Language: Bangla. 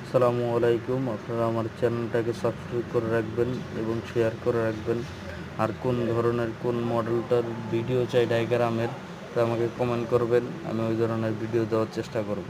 আসসালামু আলাইকুম। আপনারা আমার চ্যানেলটাকে সাবস্ক্রাইব করে রাখবেন এবং শেয়ার করে রাখবেন। আর কোন ধরনের কোন মডেলটার ভিডিও চাই ডায়াগ্রামের তা আমাকে কমেন্ট করবেন, আমি ওই ধরনের ভিডিও দেওয়ার চেষ্টা করব।